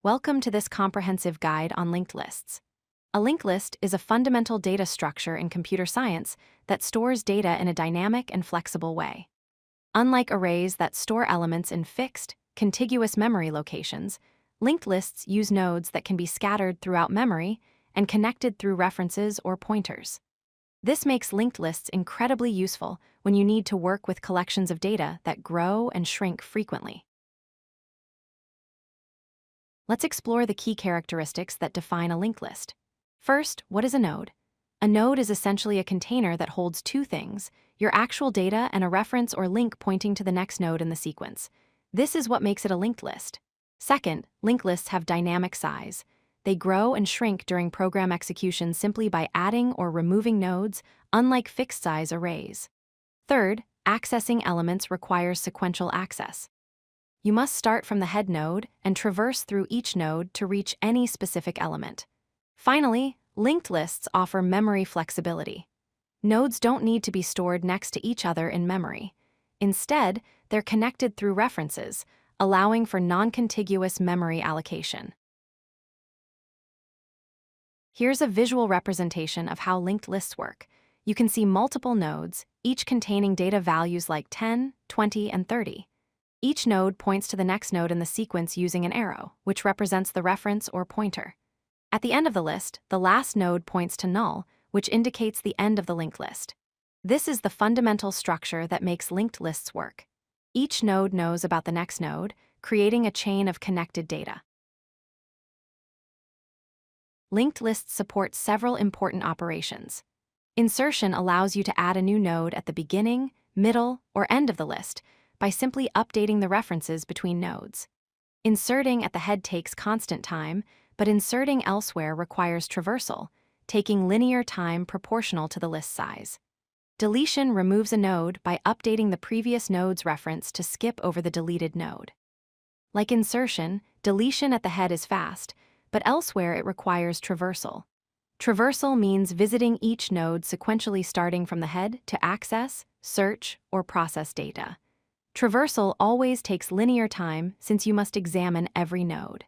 Welcome to this comprehensive guide on linked lists. A linked list is a fundamental data structure in computer science that stores data in a dynamic and flexible way. Unlike arrays that store elements in fixed, contiguous memory locations, linked lists use nodes that can be scattered throughout memory and connected through references or pointers. This makes linked lists incredibly useful when you need to work with collections of data that grow and shrink frequently. Let's explore the key characteristics that define a linked list. First, what is a node? A node is essentially a container that holds two things: your actual data and a reference or link pointing to the next node in the sequence. This is what makes it a linked list. Second, linked lists have dynamic size. They grow and shrink during program execution simply by adding or removing nodes, unlike fixed-size arrays. Third, accessing elements requires sequential access. You must start from the head node and traverse through each node to reach any specific element. Finally, linked lists offer memory flexibility. Nodes don't need to be stored next to each other in memory. Instead, they're connected through references, allowing for non-contiguous memory allocation. Here's a visual representation of how linked lists work. You can see multiple nodes, each containing data values like 10, 20, and 30. Each node points to the next node in the sequence using an arrow, which represents the reference or pointer. At the end of the list, the last node points to null, which indicates the end of the linked list. This is the fundamental structure that makes linked lists work. Each node knows about the next node, creating a chain of connected data. Linked lists support several important operations. Insertion allows you to add a new node at the beginning, middle, or end of the list by simply updating the references between nodes. Inserting at the head takes constant time, but inserting elsewhere requires traversal, taking linear time proportional to the list size. Deletion removes a node by updating the previous node's reference to skip over the deleted node. Like insertion, deletion at the head is fast, but elsewhere it requires traversal. Traversal means visiting each node sequentially starting from the head to access, search, or process data. Traversal always takes linear time since you must examine every node.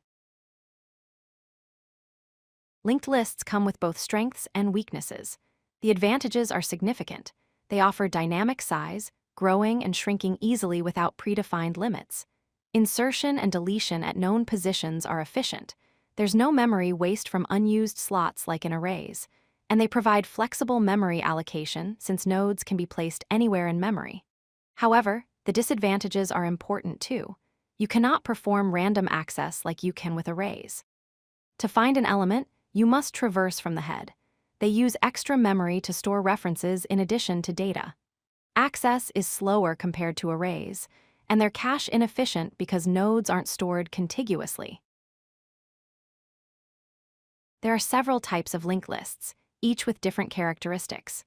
Linked lists come with both strengths and weaknesses. The advantages are significant. They offer dynamic size, growing and shrinking easily without predefined limits. Insertion and deletion at known positions are efficient. There's no memory waste from unused slots like in arrays, and they provide flexible memory allocation since nodes can be placed anywhere in memory. However, the disadvantages are important too. You cannot perform random access like you can with arrays. To find an element, you must traverse from the head. They use extra memory to store references in addition to data. Access is slower compared to arrays, and they're cache inefficient because nodes aren't stored contiguously. There are several types of linked lists, each with different characteristics.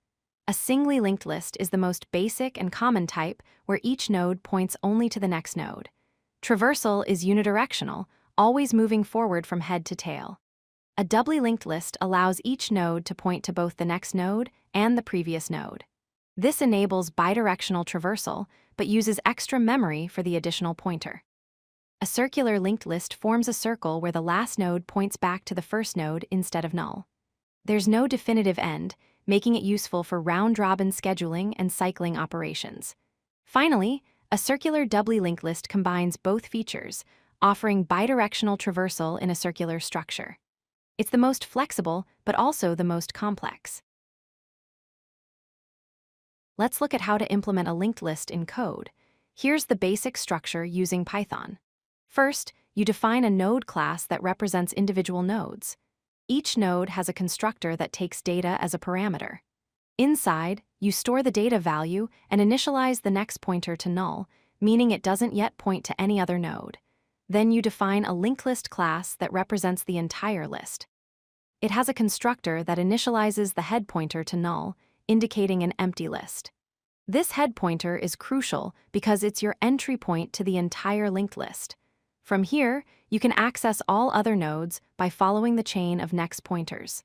A singly linked list is the most basic and common type where each node points only to the next node. Traversal is unidirectional, always moving forward from head to tail. A doubly linked list allows each node to point to both the next node and the previous node. This enables bidirectional traversal, but uses extra memory for the additional pointer. A circular linked list forms a circle where the last node points back to the first node instead of null. There's no definitive end, making it useful for round-robin scheduling and cycling operations. Finally, a circular doubly linked list combines both features, offering bidirectional traversal in a circular structure. It's the most flexible, but also the most complex. Let's look at how to implement a linked list in code. Here's the basic structure using Python. First, you define a node class that represents individual nodes. Each node has a constructor that takes data as a parameter. Inside, you store the data value and initialize the next pointer to null, meaning it doesn't yet point to any other node. Then you define a linked list class that represents the entire list. It has a constructor that initializes the head pointer to null, indicating an empty list. This head pointer is crucial because it's your entry point to the entire linked list. From here, you can access all other nodes by following the chain of next pointers.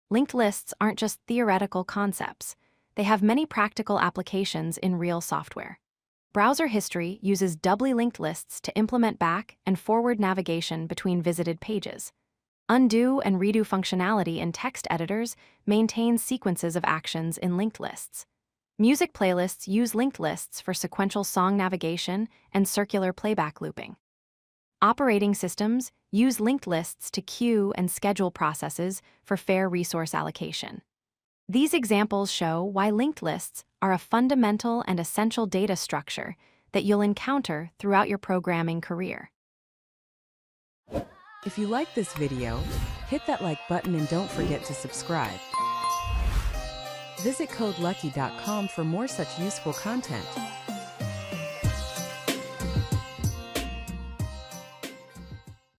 Linked lists aren't just theoretical concepts. They have many practical applications in real software. Browser history uses doubly linked lists to implement back and forward navigation between visited pages. Undo and redo functionality in text editors maintains sequences of actions in linked lists. Music playlists use linked lists for sequential song navigation and circular playback looping. Operating systems use linked lists to queue and schedule processes for fair resource allocation. These examples show why linked lists are a fundamental and essential data structure that you'll encounter throughout your programming career. If you like this video, hit that like button and don't forget to subscribe. Visit codelucky.com for more such useful content.